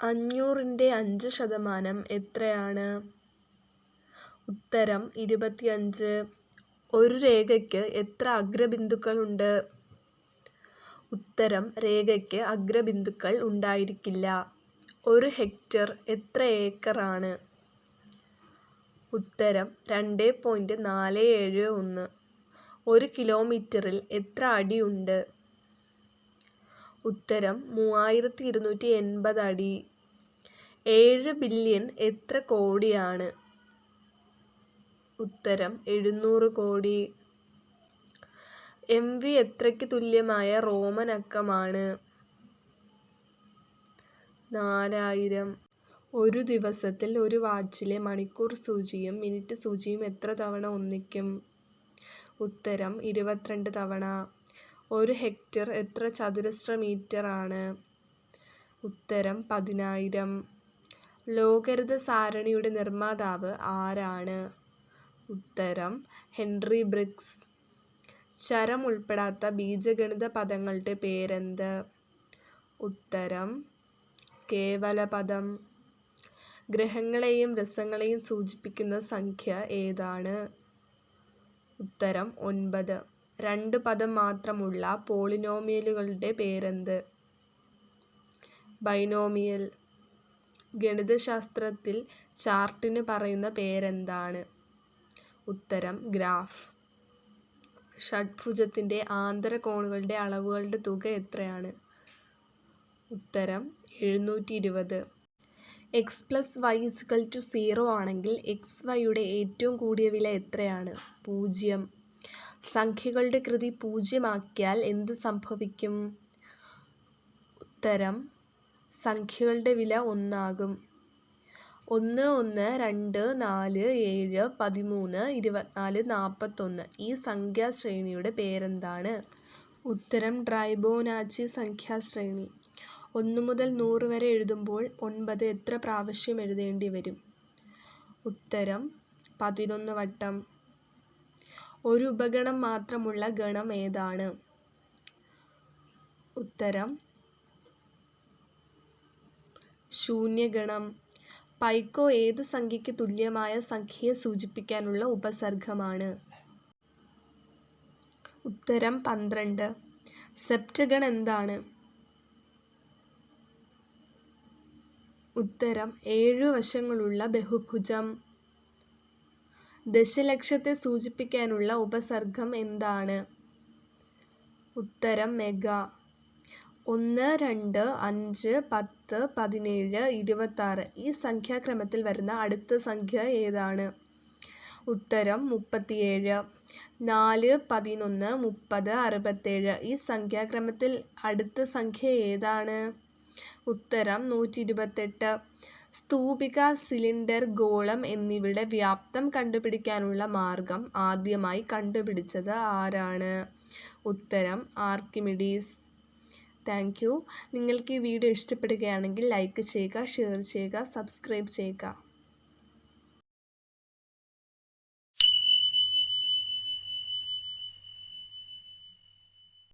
500-ന്റെ 5% എത്രയാണ്? ഉത്തരം 25. ഒരു രേഖയ്ക്ക് എത്ര അഗ്രബിന്ദുക്കളുണ്ട്? ഉത്തരം രേഖയ്ക്ക് അഗ്രബിന്ദുക്കൾ ഉണ്ടായിരിക്കില്ല. ഒരു ഹെക്ടർ എത്ര ഏക്കറാണ്? ഉത്തരം 2.471. ഒരു കിലോമീറ്ററിൽ എത്ര അടി ഉണ്ട്? ഉത്തരം 3280 അടി. 7 ബില്യൺ എത്ര കോടിയാണ്? ഉത്തരം 700 കോടി. MV എത്രയ്ക്ക് തുല്യമായ റോമൻ അക്കമാണ്? 4000. ഒരു ദിവസത്തിൽ ഒരു വാച്ചിലെ മണിക്കൂർ സൂചിയും മിനിറ്റ് സൂചിയും എത്ര തവണ ഒന്നിക്കും? ഉത്തരം 22 തവണ. ഒരു ഹെക്ടർ എത്ര ചതുരശ്ര മീറ്ററാണ്? ഉത്തരം 10000. ലോകരഹിത സാരണിയുടെ നിർമ്മാതാവ് ആരാണ്? ഉത്തരം ഹെൻറി ബ്രിഗ്സ്. ചരം ഉൾപ്പെടാത്ത ബീജഗണിത പദങ്ങളുടെ പേരെന്ത്? ഉത്തരം കേവലപദം. ഗ്രഹങ്ങളെയും രസങ്ങളെയും സൂചിപ്പിക്കുന്ന സംഖ്യ ഏതാണ്? ഉത്തരം 9. 2 പദം മാത്രമുള്ള പോളിനോമിയലുകളുടെ പേരെന്ത്? ബൈനോമിയൽ. ഗണിതശാസ്ത്രത്തിൽ ചാർട്ടിന് പറയുന്ന പേരെന്താണ്? ഉത്തരം ഗ്രാഫ്. ഷഡ്ഭുജത്തിന്റെ ആന്തരകോണുകളുടെ അളവുകളുടെ തുക എത്രയാണ്? ഉത്തരം 720. x+y=0 ആണെങ്കിൽ xy-യുടെ ഏറ്റവും കൂടിയ വില എത്രയാണ്? 0. സംഖ്യകളുടെ കൃതി 0 ആക്കിയാൽ എന്ത് സംഭവിക്കും? ഉത്തരം സംഖ്യകളുടെ വില 1 ആകും. 1, 1, 2, 4, 7, 13, 24, 41 ഈ സംഖ്യാശ്രേണിയുടെ പേരെന്താണ്? ഉത്തരം ട്രൈബോനാച്ചി സംഖ്യാശ്രേണി. 1 മുതൽ 100 വരെ എഴുതുമ്പോൾ 9 എത്ര പ്രാവശ്യം എഴുതേണ്ടി വരും? ഉത്തരം 11 വട്ടം. ഒരു ഉപഗണം മാത്രമുള്ള ഗണം ഏതാണ്? ഉത്തരം ശൂന്യഗണം. പൈക്കോ ഏത് സംഖ്യയ്ക്ക് തുല്യമായ സംഖ്യയെ സൂചിപ്പിക്കാനുള്ള ഉപസർഗമാണ്? ഉത്തരം 12. സെപ്റ്റഗൺ എന്താണ്? ഉത്തരം 7 വശങ്ങളുള്ള ബഹുഭുജം. ദശലക്ഷത്തെ സൂചിപ്പിക്കാനുള്ള ഉപസർഗം എന്താണ്? ഉത്തരം മെഗാ. 1, 2, 5, 10, 17, 26 ഈ സംഖ്യാക്രമത്തിൽ വരുന്ന അടുത്ത സംഖ്യ ഏതാണ്? ഉത്തരം 37. 4, 11, 30, 67 ഈ സംഖ്യാക്രമത്തിൽ അടുത്ത സംഖ്യ ഏതാണ്? ഉത്തരം 128. സ്തൂപിക, സിലിണ്ടർ, ഗോളം എന്നിവയുടെ വ്യാപ്തം കണ്ടുപിടിക്കാനുള്ള മാർഗം ആദ്യമായി കണ്ടുപിടിച്ചത് ആരാണ്? ഉത്തരം ആർക്കിമിഡീസ്. Thank you. നിങ്ങൾക്ക് ഈ വീഡിയോ ഇഷ്ടപ്പെടുകയാണെങ്കിൽ ലൈക്ക് ചെയ്യുക, ഷെയർ ചെയ്യുക, സബ്സ്ക്രൈബ് ചെയ്യുക.